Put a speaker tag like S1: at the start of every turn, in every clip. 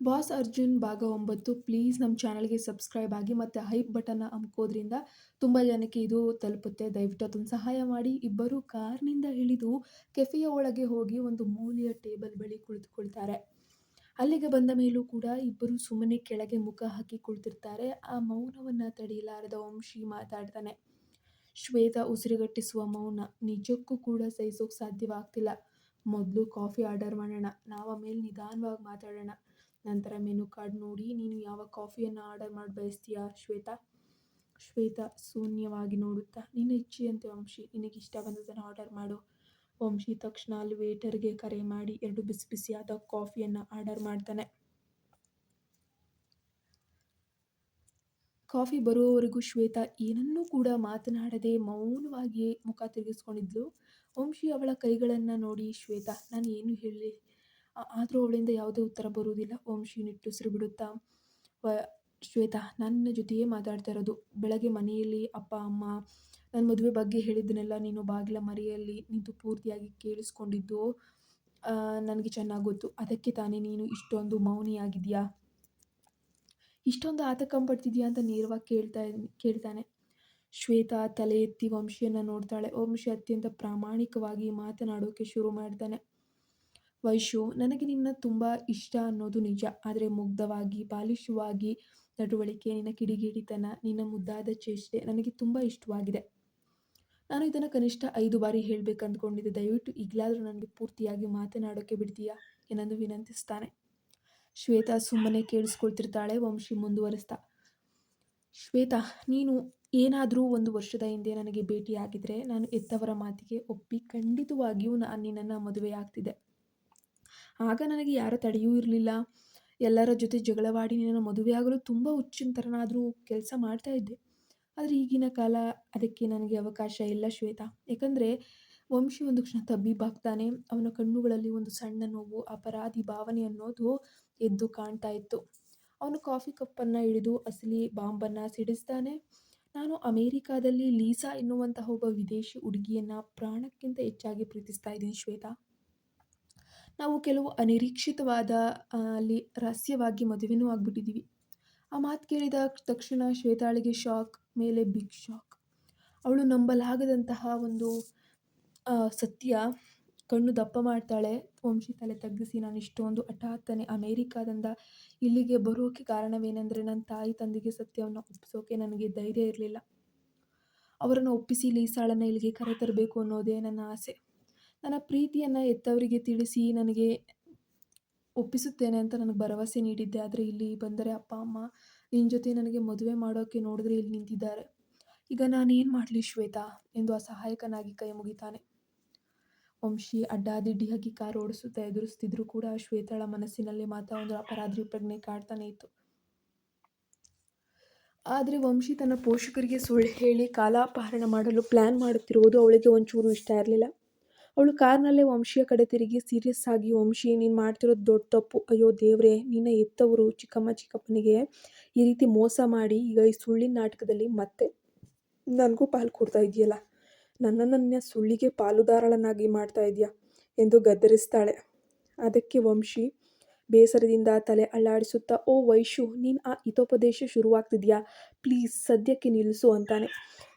S1: Boss Arjun ಭಾಗ 9 please ನಮ್ಮ ಚಾನಲ್‌ಗೆ ಸಬ್ಸ್ಕ್ರೈಬ್ ಆಗಿ ಮತ್ತೆ ಹೈಪ್ ಬಟನ್ನ ಅಮ್ಕೋದ್ರಿಂದ ತುಂಬ ಜನಕ್ಕೆ ಇದು ತಲುಪುತ್ತೆ. ದಯವಿಟ್ಟು ಅದೊಂದು ಸಹಾಯ ಮಾಡಿ. ಇಬ್ಬರು ಕಾರ್‌ನಿಂದ ಇಳಿದು ಕೆಫೆಯ ಒಳಗೆ ಹೋಗಿ ಒಂದು ಮೂಲೆಯ ಟೇಬಲ್ ಬಳಿ ಕುಳಿತುಕೊಳ್ತಾರೆ. ಅಲ್ಲಿಗೆ ಬಂದ ಮೇಲೂ ಕೂಡ ಇಬ್ಬರು ಸುಮ್ಮನೆ ಕೆಳಗೆ ಮುಖ ಹಾಕಿ ಕುಳಿತಿರ್ತಾರೆ. ಆ ಮೌನವನ್ನು ತಡೆಯಲಾರದ ವಂಶಿ ಮಾತಾಡ್ತಾನೆ. ಶ್ವೇತಾ ಉಸಿರುಗಟ್ಟಿಸುವ ಮೌನ. ನಿಜಕ್ಕೂ ಕೂಡ ಸಹಿಸೋಕೆ ಸಾಧ್ಯವಾಗ್ತಿಲ್ಲ. ಮೊದಲು ಕಾಫಿ ಆರ್ಡರ್ ಮಾಡೋಣ. ನಾವು ಆಮೇಲೆ ನಿಧಾನವಾಗಿ ಮಾತಾಡೋಣ. ನಂತರ ಮೆನು ಕಾರ್ಡ್ ನೋಡಿ ನೀನು ಯಾವ ಕಾಫಿಯನ್ನು ಆರ್ಡರ್ ಮಾಡಿ ಬಯಸ್ತೀಯಾ ಶ್ವೇತಾ? ಶ್ವೇತಾ ಶೂನ್ಯವಾಗಿ ನೋಡುತ್ತಾ, ನಿನ್ನ ಇಚ್ಛೆಯಂತೆ ವಂಶಿ, ನಿನಗಿಷ್ಟ ಬಂದದನ್ನು ಆರ್ಡರ್ ಮಾಡು. ವಂಶಿ ತಕ್ಷಣ ಅಲ್ಲಿ ವೇಟರ್ಗೆ ಕರೆ ಮಾಡಿ 2 ಬಿಸಿ ಬಿಸಿಯಾದ ಕಾಫಿಯನ್ನು ಆರ್ಡರ್ ಮಾಡ್ತಾನೆ. ಕಾಫಿ ಬರುವವರೆಗೂ ಶ್ವೇತಾ ಏನನ್ನೂ ಕೂಡ ಮಾತನಾಡದೆ ಮೌನವಾಗಿಯೇ ಮುಖ ತಿರುಗಿಸ್ಕೊಂಡಿದ್ಲು. ವಂಶಿ ಅವಳ ಕೈಗಳನ್ನು ನೋಡಿ, ಶ್ವೇತಾ ನಾನು ಏನು ಹೇಳಲಿ, ಆದರೂ ಅವಳಿಂದ ಯಾವುದೇ ಉತ್ತರ ಬರುವುದಿಲ್ಲ. ವಂಶಿ ನಿಟ್ಟುಸಿರು ಬಿಡುತ್ತಾ, ಶ್ವೇತಾ ನಾನು ನಿನ್ನ ಜೊತೆಯೇ ಮಾತಾಡ್ತಾ ಇರೋದು. ಬೆಳಗ್ಗೆ ಮನೆಯಲ್ಲಿ ಅಪ್ಪ ಅಮ್ಮ ನನ್ನ ಮದುವೆ ಬಗ್ಗೆ ಹೇಳಿದ್ದನ್ನೆಲ್ಲ ನೀನು ಬಾಗಿಲ ಮರೆಯಲ್ಲಿ ನಿಂತು ಪೂರ್ತಿಯಾಗಿ ಕೇಳಿಸ್ಕೊಂಡಿದ್ದು ನನಗೆ ಚೆನ್ನಾಗಿ ಗೊತ್ತು. ಅದಕ್ಕೆ ತಾನೇ ನೀನು ಇಷ್ಟೊಂದು ಮೌನಿಯಾಗಿದೆಯಾ, ಇಷ್ಟೊಂದು ಆತಂಕ ಪಡ್ತಿದ್ಯಾ ಅಂತ ನೇರವಾಗಿ ಕೇಳ್ತಾನೆ. ಶ್ವೇತಾ ತಲೆ ಎತ್ತಿ ವಂಶಿಯನ್ನು ನೋಡ್ತಾಳೆ. ವಂಶಿ ಅತ್ಯಂತ ಪ್ರಾಮಾಣಿಕವಾಗಿ ಮಾತನಾಡೋಕೆ ಶುರು ಮಾಡ್ತಾನೆ. ವೈಶು, ನನಗೆ ನಿನ್ನ ತುಂಬ ಇಷ್ಟ ಅನ್ನೋದು ನಿಜ. ಆದರೆ ಮುಗ್ಧವಾಗಿ ಬಾಲಿಶವಾಗಿ ನಡವಳಿಕೆ, ನಿನ್ನ ಕಿಡಿಗೇಡಿತನ, ನಿನ್ನ ಮುದ್ದಾದ ಚೇಷ್ಟೆ ನನಗೆ ತುಂಬ ಇಷ್ಟವಾಗಿದೆ. ನಾನು ಇದನ್ನು ಕನಿಷ್ಠ 5 ಬಾರಿ ಹೇಳಬೇಕು ಅಂದ್ಕೊಂಡಿದ್ದೆ. ದಯವಿಟ್ಟು ಈಗಲಾದರೂ ನನಗೆ ಪೂರ್ತಿಯಾಗಿ ಮಾತನಾಡೋಕ್ಕೆ ಬಿಡ್ತೀಯಾ ಎನ್ನೊಂದು ವಿನಂತಿಸ್ತಾನೆ. ಶ್ವೇತಾ ಸುಮ್ಮನೆ ಕೇಳಿಸ್ಕೊಳ್ತಿರ್ತಾಳೆ. ವಂಶಿ ಮುಂದುವರಿಸ್ತಾ, ಶ್ವೇತಾ ನೀನು ಏನಾದರೂ 1 ವರ್ಷದ ಹಿಂದೆ ನನಗೆ ಭೇಟಿಯಾಗಿದ್ದರೆ ನಾನು ಎತ್ತವರ ಮಾತಿಗೆ ಒಪ್ಪಿ ಖಂಡಿತವಾಗಿಯೂ ನಾನು ನಿನ್ನನ್ನು ಮದುವೆಯಾಗ್ತಿದ್ದೆ. ಆಗ ನನಗೆ ಯಾರ ತಡೆಯೂ ಇರಲಿಲ್ಲ. ಎಲ್ಲರ ಜೊತೆ ಜಗಳವಾಡಿ ನಿನ್ನನ್ನು ಮದುವೆಯಾಗಲು ತುಂಬ ಹುಚ್ಚಿನತರನಾದರೂ ಕೆಲಸ ಮಾಡ್ತಾ ಇದ್ದೆ. ಆದರೆ ಈಗಿನ ಕಾಲ ಅದಕ್ಕೆ ನನಗೆ ಅವಕಾಶ ಇಲ್ಲ ಶ್ವೇತಾ. ಏಕೆಂದರೆ ವಂಶಿ ಒಂದು ಕ್ಷಣ ತಬ್ಬಿಬ್ಬಾಗ್ತಾನೆ. ಅವನ ಕಣ್ಣುಗಳಲ್ಲಿ ಒಂದು ಸಣ್ಣ ನೋವು, ಅಪರಾಧಿ ಭಾವನೆ ಅನ್ನೋದು ಎದ್ದು ಕಾಣ್ತಾ ಇತ್ತು. ಅವನು ಕಾಫಿ ಕಪ್ಪನ್ನು ಹಿಡಿದು ಅಸಲಿ ಬಾಂಬನ್ನು ಸಿಡಿಸ್ತಾನೆ. ನಾನು ಅಮೇರಿಕಾದಲ್ಲಿ ಲೀಸಾ ಎನ್ನುವಂತಹ ಒಬ್ಬ ವಿದೇಶಿ ಹುಡುಗಿಯನ್ನು ಪ್ರಾಣಕ್ಕಿಂತ ಹೆಚ್ಚಾಗಿ ಪ್ರೀತಿಸ್ತಾ ಇದ್ದೀನಿ ಶ್ವೇತಾ. ನಾವು ಕೆಲವು ಅನಿರೀಕ್ಷಿತವಾದ ಅಲ್ಲಿ ರಹಸ್ಯವಾಗಿ ಮದುವೆನೂ ಆಗಿಬಿಟ್ಟಿದ್ದೀವಿ. ಆ ಮಾತು ಕೇಳಿದ ತಕ್ಷಣ ಶ್ವೇತಾಳಿಗೆ ಶಾಕ್ ಮೇಲೆ ಬಿಗ್ ಶಾಕ್. ಅವಳು ನಂಬಲಾಗದಂತಹ ಒಂದು ಸತ್ಯ. ಕಣ್ಣು ದಪ್ಪ ಮಾಡ್ತಾಳೆ. ವಂಶಿ ತಲೆ ತಗ್ಗಿಸಿ, ನಾನು ಇಷ್ಟೊಂದು ಹಠಾತ್ತನೆ ಅಮೇರಿಕಾದಿಂದ ಇಲ್ಲಿಗೆ ಬರೋಕ್ಕೆ ಕಾರಣವೇನೆಂದರೆ ನನ್ನ ತಾಯಿ ತಂದೆಗೆ ಸತ್ಯವನ್ನು ಒಪ್ಪಿಸೋಕೆ ನನಗೆ ಧೈರ್ಯ ಇರಲಿಲ್ಲ. ಅವರನ್ನು ಒಪ್ಪಿಸಿ ಲೀಸಾಳನ್ನು ಇಲ್ಲಿಗೆ ಕರೆತರಬೇಕು ಅನ್ನೋದೇ ನನ್ನ ಆಸೆ. ನನ್ನ ಪ್ರೀತಿಯನ್ನು ಹೆತ್ತವರಿಗೆ ತಿಳಿಸಿ ನನಗೆ ಒಪ್ಪಿಸುತ್ತೇನೆ ಅಂತ ನನಗೆ ಭರವಸೆ ನೀಡಿದ್ದೆ. ಆದರೆ ಇಲ್ಲಿ ಬಂದರೆ ಅಪ್ಪ ಅಮ್ಮ ನಿನ್ನ ಜೊತೆ ನನಗೆ ಮದುವೆ ಮಾಡೋಕ್ಕೆ ನೋಡಿದ್ರೆ ಇಲ್ಲಿ ನಿಂತಿದ್ದಾರೆ. ಈಗ ನಾನೇನು ಮಾಡಲಿ ಶ್ವೇತಾ ಎಂದು ಅಸಹಾಯಕನಾಗಿ ಕೈ ಮುಗಿತಾನೆ. ವಂಶಿ ಅಡ್ಡಾದಿಡ್ಡಿಯಾಗಿ ಕಾರು ಓಡಿಸುತ್ತಾ ಎದುರಿಸ್ತಿದ್ರು ಕೂಡ ಶ್ವೇತಾಳ ಮನಸ್ಸಿನಲ್ಲಿ ಮಾತ್ರ ಒಂದು ಅಪರಾಧಿ ಪ್ರಜ್ಞೆ ಕಾಡ್ತಾನೆ ಇತ್ತು. ಆದರೆ ವಂಶಿ ತನ್ನ ಪೋಷಕರಿಗೆ ಸುಳ್ಳು ಹೇಳಿ ಕಾಲಾಪಹರಣ ಮಾಡಲು ಪ್ಲ್ಯಾನ್ ಮಾಡುತ್ತಿರುವುದು ಅವಳಿಗೆ ಒಂಚೂರು ಇಷ್ಟ ಇರಲಿಲ್ಲ. ಅವಳು ಕಾರ್ನಲ್ಲೇ ವಂಶಿಯ ಕಡೆ ತಿರುಗಿ ಸೀರಿಯಸ್ ಆಗಿ, ವಂಶಿ ನೀನು ಮಾಡ್ತಿರೋದು ದೊಡ್ಡ ತಪ್ಪು. ಅಯ್ಯೋ ದೇವ್ರೇ, ನಿನ್ನ ಎತ್ತವರು ಚಿಕ್ಕಪ್ಪನಿಗೆ ಈ ರೀತಿ ಮೋಸ ಮಾಡಿ ಈಗ ಈ ಸುಳ್ಳಿನ ನಾಟಕದಲ್ಲಿ ಮತ್ತೆ ನನಗೂ ಪಾಲು ಕೊಡ್ತಾ ಇದೆಯಲ್ಲ, ನನ್ನನ್ನು ಸುಳ್ಳಿಗೆ ಪಾಲುದಾರಳನ್ನಾಗಿ ಮಾಡ್ತಾ ಇದೆಯಾ ಎಂದು ಗದ್ದರಿಸ್ತಾಳೆ. ಅದಕ್ಕೆ ವಂಶಿ ಬೇಸರದಿಂದ ತಲೆ ಅಲ್ಲಾಡಿಸುತ್ತಾ, ಓ ವೈಶು, ನೀನು ಆ ಹಿತೋಪದೇಶ ಶುರುವಾಗ್ತಿದ್ಯಾ, ಪ್ಲೀಸ್ ಸದ್ಯಕ್ಕೆ ನಿಲ್ಲಿಸು ಅಂತಾನೆ.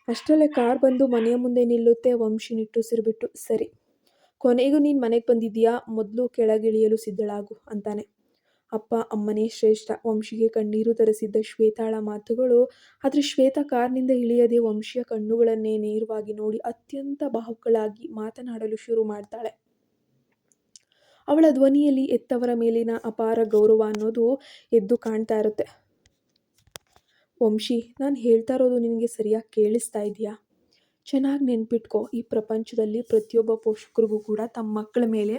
S1: ಅಷ್ಟರಲ್ಲೇ ಕಾರ್ ಬಂದು ಮನೆಯ ಮುಂದೆ ನಿಲ್ಲುತ್ತೆ. ವಂಶಿ ನಿಟ್ಟುಸಿರುಬಿಟ್ಟು, ಸರಿ, ಕೊನೆಗೂ ನೀನು ಮನೆಗೆ ಬಂದಿದ್ದೀಯಾ, ಮೊದಲು ಕೆಳಗಿಳಿಯಲು ಸಿದ್ಧಳಾಗು ಅಂತಾನೆ. ಅಪ್ಪ ಅಮ್ಮನೇ ಶ್ರೇಷ್ಠ. ವಂಶಿಗೆ ಕಣ್ಣೀರು ತರಿಸಿದ್ದ ಶ್ವೇತಾಳ ಮಾತುಗಳು. ಆದರೆ ಶ್ವೇತಾ ಕಾರ್ನಿಂದ ಇಳಿಯದೆ ವಂಶಿಯ ಕಣ್ಣುಗಳನ್ನೇ ನೇರವಾಗಿ ನೋಡಿ ಅತ್ಯಂತ ಭಾವುಕಳಾಗಿ ಮಾತನಾಡಲು ಶುರು ಮಾಡ್ತಾಳೆ. ಅವಳ ಧ್ವನಿಯಲ್ಲಿ ಹೆತ್ತವರ ಮೇಲಿನ ಅಪಾರ ಗೌರವ ಅನ್ನೋದು ಎದ್ದು ಕಾಣ್ತಾ ಇರುತ್ತೆ. ವಂಶಿ, ನಾನು ಹೇಳ್ತಾ ಇರೋದು ನಿನಗೆ ಸರಿಯಾಗಿ ಕೇಳಿಸ್ತಾ ಇದೆಯಾ? ಚೆನ್ನಾಗಿ ನೆನ್ಪಿಟ್ಕೋ, ಈ ಪ್ರಪಂಚದಲ್ಲಿ ಪ್ರತಿಯೊಬ್ಬ ಪೋಷಕರಿಗೂ ಕೂಡ ತಮ್ಮ ಮಕ್ಕಳ ಮೇಲೆ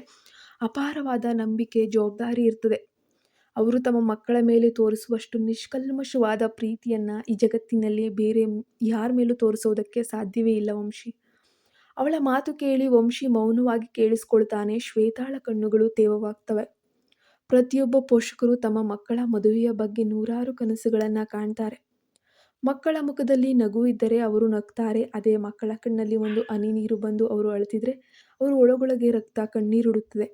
S1: ಅಪಾರವಾದ ನಂಬಿಕೆ, ಜವಾಬ್ದಾರಿ ಇರ್ತದೆ. ಅವರು ತಮ್ಮ ಮಕ್ಕಳ ಮೇಲೆ ತೋರಿಸುವಷ್ಟು ನಿಷ್ಕಲ್ಮಶವಾದ ಪ್ರೀತಿಯನ್ನು ಈ ಜಗತ್ತಿನಲ್ಲಿ ಬೇರೆ ಯಾರ ಮೇಲೂ ತೋರಿಸೋದಕ್ಕೆ ಸಾಧ್ಯವೇ ಇಲ್ಲ ವಂಶಿ. ಅವಳ ಮಾತು ಕೇಳಿ ವಂಶಿ ಮೌನವಾಗಿ ಕೇಳಿಸ್ಕೊಳ್ತಾನೆ. ಶ್ವೇತಾಳ ಕಣ್ಣುಗಳು ತೇವವಾಗ್ತವೆ. ಪ್ರತಿಯೊಬ್ಬ ಪೋಷಕರು ತಮ್ಮ ಮಕ್ಕಳ ಮದುವೆಯ ಬಗ್ಗೆ ನೂರಾರು ಕನಸುಗಳನ್ನು ಕಾಣ್ತಾರೆ. ಮಕ್ಕಳ ಮುಖದಲ್ಲಿ ನಗು ಇದ್ದರೆ ಅವರು ನಗ್ತಾರೆ. ಅದೇ ಮಕ್ಕಳ ಕಣ್ಣಲ್ಲಿ ಒಂದು ಹನಿ ನೀರು ಬಂದು ಅವರು ಅಳುತ್ತಿದ್ರೆ ಅವರು ಒಳಗೊಳಗೆ ರಕ್ತ ಕಣ್ಣೀರುಡುತ್ತದೆ.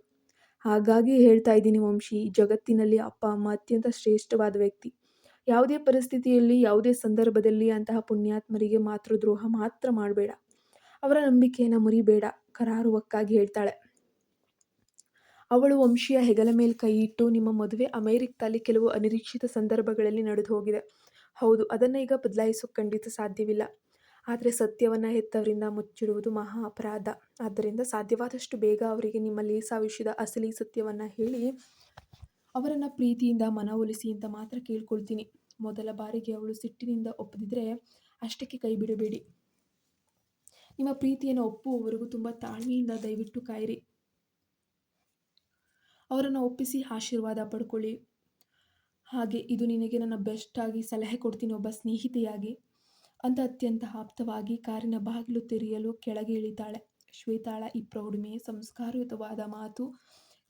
S1: ಹಾಗಾಗಿ ಹೇಳ್ತಾ ಇದ್ದೀನಿ ವಂಶಿ, ಜಗತ್ತಿನಲ್ಲಿ ಅಪ್ಪ ಅಮ್ಮ ಅತ್ಯಂತ ಶ್ರೇಷ್ಠವಾದ ವ್ಯಕ್ತಿ. ಯಾವುದೇ ಪರಿಸ್ಥಿತಿಯಲ್ಲಿ, ಯಾವುದೇ ಸಂದರ್ಭದಲ್ಲಿ ಅಂತಹ ಪುಣ್ಯಾತ್ಮರಿಗೆ ಮಾತೃದ್ರೋಹ ಮಾತ್ರ ಮಾಡಬೇಡ. ಅವರ ನಂಬಿಕೆಯನ್ನು ಮುರಿಬೇಡ, ಕರಾರುವಕ್ಕಾಗಿ ಹೇಳ್ತಾಳೆ. ಅವಳು ವಂಶಿಯ ಹೆಗಲ ಮೇಲೆ ಕೈ ಇಟ್ಟು, ನಿಮ್ಮ ಮದುವೆ ಅಮೆರಿಕದಲ್ಲಿ ಕೆಲವು ಅನಿರೀಕ್ಷಿತ ಸಂದರ್ಭಗಳಲ್ಲಿ ನಡೆದು ಹೋಗಿದೆ. ಹೌದು, ಅದನ್ನು ಈಗ ಬದಲಾಯಿಸೋಕೆ ಖಂಡಿತ ಸಾಧ್ಯವಿಲ್ಲ. ಆದರೆ ಸತ್ಯವನ್ನು ಹೆತ್ತವರಿಂದ ಮುಚ್ಚಿಡುವುದು ಮಹಾ ಅಪರಾಧ. ಆದ್ದರಿಂದ ಸಾಧ್ಯವಾದಷ್ಟು ಬೇಗ ಅವರಿಗೆ ನಿಮ್ಮ ಲೀಸಾ ವಿಷಯದ ಅಸಲಿ ಸತ್ಯವನ್ನು ಹೇಳಿ ಅವರನ್ನು ಪ್ರೀತಿಯಿಂದ ಮನವೊಲಿಸಿ ಅಂತ ಮಾತ್ರ ಕೇಳ್ಕೊಳ್ತೀನಿ. ಮೊದಲ ಬಾರಿಗೆ ಅವಳು ಸಿಟ್ಟಿನಿಂದ ಒಪ್ಪದಿದ್ರೆ ಅಷ್ಟಕ್ಕೆ ಕೈ ಬಿಡಬೇಡಿ. ನಿಮ್ಮ ಪ್ರೀತಿಯನ್ನು ಒಪ್ಪುವವರೆಗೂ ತುಂಬ ತಾಳ್ಮೆಯಿಂದ ದಯವಿಟ್ಟು ಕಾಯಿರಿ. ಅವರನ್ನು ಒಪ್ಪಿಸಿ ಆಶೀರ್ವಾದ ಪಡ್ಕೊಳ್ಳಿ. ಹಾಗೆ ಇದು ನಿನಗೆ ನನ್ನ ಬೆಸ್ಟ್ ಆಗಿ ಸಲಹೆ ಕೊಡ್ತೀನಿ ಒಬ್ಬ ಸ್ನೇಹಿತೆಯಾಗಿ ಅಂತ ಅತ್ಯಂತ ಆಪ್ತವಾಗಿ ಕಾರಿನ ಬಾಗಿಲು ತೆರೆಯಲು ಕೆಳಗೆ ಇಳಿತಾಳೆ. ಶ್ವೇತಾಳ ಈ ಪ್ರೌಢಿಮೆ, ಸಂಸ್ಕಾರಯುತವಾದ ಮಾತು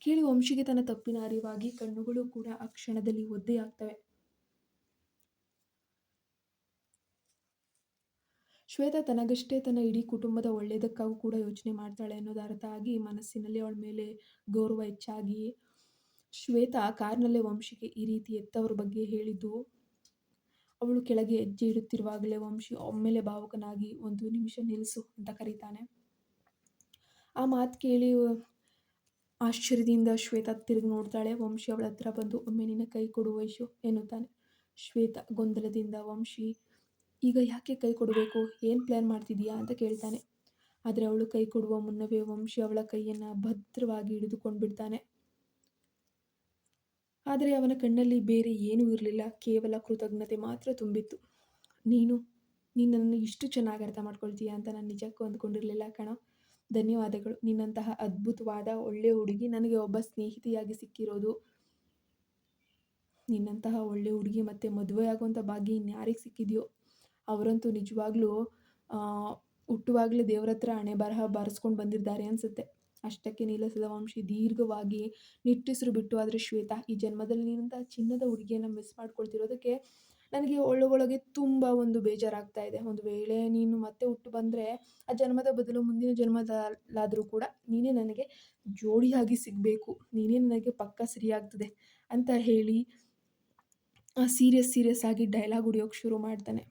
S1: ಕೇಳಿ ವಂಶಿಗೆ ತನ್ನ ತಪ್ಪಿನ ಅರಿವಾಗಿ ಕಣ್ಣುಗಳು ಕೂಡ ಆ ಕ್ಷಣದಲ್ಲಿ ಒದ್ದೆಯಾಗ್ತವೆ. ಶ್ವೇತಾ ತನಗಷ್ಟೇ ತನ್ನ ಇಡೀ ಕುಟುಂಬದ ಒಳ್ಳೆಯದಕ್ಕಾಗೂ ಕೂಡ ಯೋಚನೆ ಮಾಡ್ತಾಳೆ ಅನ್ನೋದು ಅರ್ಥ ಆಗಿ ಮನಸ್ಸಿನಲ್ಲಿ ಅವಳ ಮೇಲೆ ಗೌರವ ಹೆಚ್ಚಾಗಿ ಶ್ವೇತಾ ಕಾರ್ನಲ್ಲೇ ವಂಶಿಗೆ ಈ ರೀತಿ ಎತ್ತವ್ರ ಬಗ್ಗೆ ಹೇಳಿದ್ದು ಅವಳು ಕೆಳಗೆ ಹೆಜ್ಜೆ ಇಡುತ್ತಿರುವಾಗಲೇ ವಂಶಿ ಒಮ್ಮೆಲೆ ಭಾವುಕನಾಗಿ, ಒಂದು ನಿಮಿಷ ನಿಲ್ಲಿಸು ಅಂತ ಕರೀತಾನೆ. ಆ ಮಾತು ಕೇಳಿ ಆಶ್ಚರ್ಯದಿಂದ ಶ್ವೇತಾ ತಿರುಗಿ ನೋಡ್ತಾಳೆ. ವಂಶಿ ಅವಳ ಹತ್ರ ಬಂದು, ಒಮ್ಮೆ ನಿನ್ನ ಕೈ ಕೊಡು ವೈಶು ಎನ್ನುತ್ತಾನೆ. ಶ್ವೇತಾ ಗೊಂದಲದಿಂದ, ವಂಶಿ ಈಗ ಯಾಕೆ ಕೈ ಕೊಡಬೇಕು, ಏನು ಪ್ಲ್ಯಾನ್ ಮಾಡ್ತಿದೀಯಾ ಅಂತ ಕೇಳ್ತಾನೆ. ಆದರೆ ಅವಳು ಕೈ ಕೊಡುವ ಮುನ್ನವೇ ವಂಶಿ ಅವಳ ಕೈಯನ್ನು ಭದ್ರವಾಗಿ ಹಿಡಿದುಕೊಂಡ್ಬಿಡ್ತಾನೆ. ಆದರೆ ಅವನ ಕಣ್ಣಲ್ಲಿ ಬೇರೆ ಏನೂ ಇರಲಿಲ್ಲ, ಕೇವಲ ಕೃತಜ್ಞತೆ ಮಾತ್ರ ತುಂಬಿತ್ತು. ನೀನು ನನ್ನನ್ನು ಇಷ್ಟು ಚೆನ್ನಾಗಿ ಅರ್ಥ ಮಾಡ್ಕೊಳ್ತೀಯ ಅಂತ ನಾನು ನಿಜಕ್ಕೂ ಅಂದ್ಕೊಂಡಿರಲಿಲ್ಲ ಕಣೋ. ಧನ್ಯವಾದಗಳು. ನಿನ್ನಂತಹ ಅದ್ಭುತವಾದ ಒಳ್ಳೆಯ ಹುಡುಗಿ ನನಗೆ ಒಬ್ಬ ಸ್ನೇಹಿತೆಯಾಗಿ ಸಿಕ್ಕಿರೋದು. ನಿನ್ನಂತಹ ಒಳ್ಳೆ ಹುಡುಗಿ ಮತ್ತು ಮದುವೆ ಆಗುವಂಥ ಭಾಗ್ಯ ಇನ್ಯಾರಿಗೆ ಸಿಕ್ಕಿದೆಯೋ ಅವರಂತೂ ನಿಜವಾಗ್ಲೂ ಹುಟ್ಟುವಾಗಲೇ ದೇವ್ರ ಹತ್ರ ಹಣೆ ಬರಹ ಬರೆಸ್ಕೊಂಡು ಬಂದಿದ್ದಾರೆ ಅನಿಸುತ್ತೆ. ಅಷ್ಟಕ್ಕೆ ನಿಲ್ಲಿಸಿದ ವಂಶಿ ದೀರ್ಘವಾಗಿ ನಿಟ್ಟುಸಿರು ಬಿಟ್ಟು, ಆದರೆ ಶ್ವೇತಾ, ಈ ಜನ್ಮದಲ್ಲಿ ನೀನಂತಹ ಚಿನ್ನದ ಹುಡುಗಿಯನ್ನು ಮಿಸ್ ಮಾಡ್ಕೊಳ್ತಿರೋದಕ್ಕೆ ನನಗೆ ಒಳಗೊಳಗೆ ತುಂಬ ಒಂದು ಬೇಜಾರಾಗ್ತಾ ಇದೆ. ಒಂದು ವೇಳೆ ನೀನು ಮತ್ತೆ ಹುಟ್ಟು ಬಂದರೆ ಆ ಜನ್ಮದ ಬದಲು ಮುಂದಿನ ಜನ್ಮದಲ್ಲಾದರೂ ಕೂಡ ನೀನೇ ನನಗೆ ಜೋಡಿಯಾಗಿ ಸಿಗಬೇಕು, ನೀನೇ ನನಗೆ ಪಕ್ಕ ಸರಿಯಾಗ್ತದೆ ಅಂತ ಹೇಳಿ ಸೀರಿಯಸ್ ಆಗಿ ಡೈಲಾಗ್ ಹೊಡಿಯೋಕ್ಕೆ ಶುರು ಮಾಡ್ತಾನೆ.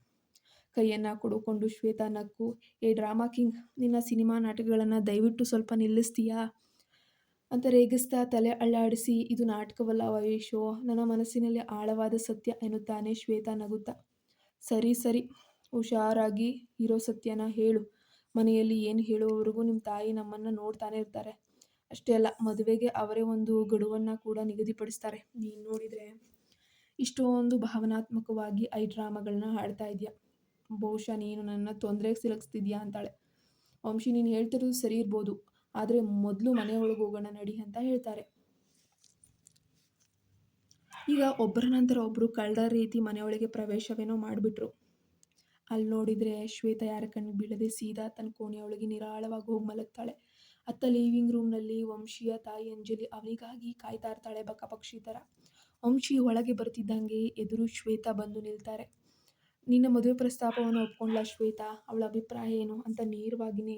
S1: ಕೈಯನ್ನು ಕೊಡುಕೊಂಡು ಶ್ವೇತಾ ನಕ್ಕು, ಏ ಡ್ರಾಮಾ ಕಿಂಗ್, ನಿನ್ನ ಸಿನಿಮಾ ನಾಟಕಗಳನ್ನು ದಯವಿಟ್ಟು ಸ್ವಲ್ಪ ನಿಲ್ಲಿಸ್ತೀಯಾ ಅಂತ ರೇಗಿಸ್ತಾ ತಲೆ ಅಳ್ಳಾಡಿಸಿ, ಇದು ನಾಟಕವಲ್ಲ ವಯೇಶು, ನನ್ನ ಮನಸ್ಸಿನಲ್ಲಿ ಆಳವಾದ ಸತ್ಯ ಎನ್ನುತ್ತಾನೆ ಶ್ವೇತಾ ನಗುತ್ತಾ. ಸರಿ, ಹುಷಾರಾಗಿ ಇರೋ ಸತ್ಯನ ಹೇಳು. ಮನೆಯಲ್ಲಿ ಏನು ಹೇಳುವವರೆಗೂ ನಿಮ್ಮ ತಾಯಿ ನಮ್ಮನ್ನು ನೋಡ್ತಾನೆ ಇರ್ತಾರೆ. ಅಷ್ಟೇ ಅಲ್ಲ, ಮದುವೆಗೆ ಅವರೇ ಒಂದು ಗಡುವನ್ನು ಕೂಡ ನಿಗದಿಪಡಿಸ್ತಾರೆ. ನೀನು ನೋಡಿದರೆ ಇಷ್ಟೊಂದು ಭಾವನಾತ್ಮಕವಾಗಿ ಡ್ರಾಮಾಗಳನ್ನ ಆಡ್ತಾ ಇದೆಯಾ. ಬಹುಶಃ ನೀನು ನನ್ನ ತೊಂದರೆಗೆ ಸಿಲುಕಿಸ್ತಿದ್ಯಾ ಅಂತಾಳೆ. ವಂಶಿ, ನೀನು ಹೇಳ್ತಿರೋದು ಸರಿ ಇರ್ಬೋದು, ಆದರೆ ಮೊದಲು ಮನೆಯೊಳಗೆ ಹೋಗೋಣ ನಡಿ ಅಂತ ಹೇಳ್ತಾರೆ. ಈಗ ಒಬ್ಬರ ನಂತರ ಒಬ್ಬರು ಕಳ್ಳರ ರೀತಿ ಮನೆಯೊಳಗೆ ಪ್ರವೇಶವೇನೋ ಮಾಡಿಬಿಟ್ರು. ಅಲ್ಲಿ ನೋಡಿದರೆ ಶ್ವೇತಾ ಯಾರ ಕಣ್ಣಿಗೆ ಬೀಳದೆ ಸೀದಾ ತನ್ನ ಕೋಣೆಯೊಳಗೆ ನಿರಾಳವಾಗಿ ಹೋಗಿ ಮಲಗ್ತಾಳೆ. ಅತ್ತ ಲಿವಿಂಗ್ ರೂಮ್ನಲ್ಲಿ ವಂಶಿಯ ತಾಯಿ ಅಂಜಲಿ ಅವನಿಗಾಗಿ ಕಾಯ್ತಾ ಇರ್ತಾಳೆ, ಬಕಪಕ್ಷಿ ಥರ. ವಂಶಿ ಒಳಗೆ ಬರ್ತಿದ್ದಂಗೆ ಎದುರು ಶ್ವೇತಾ ಬಂದು ನಿಲ್ತಾರೆ. ನಿನ್ನ ಮದುವೆ ಪ್ರಸ್ತಾಪವನ್ನು ಒಪ್ಕೊಂಡ್ಲ ಶ್ವೇತಾ, ಅವಳ ಅಭಿಪ್ರಾಯ ಏನು ಅಂತ ನೇರವಾಗಿಯೇ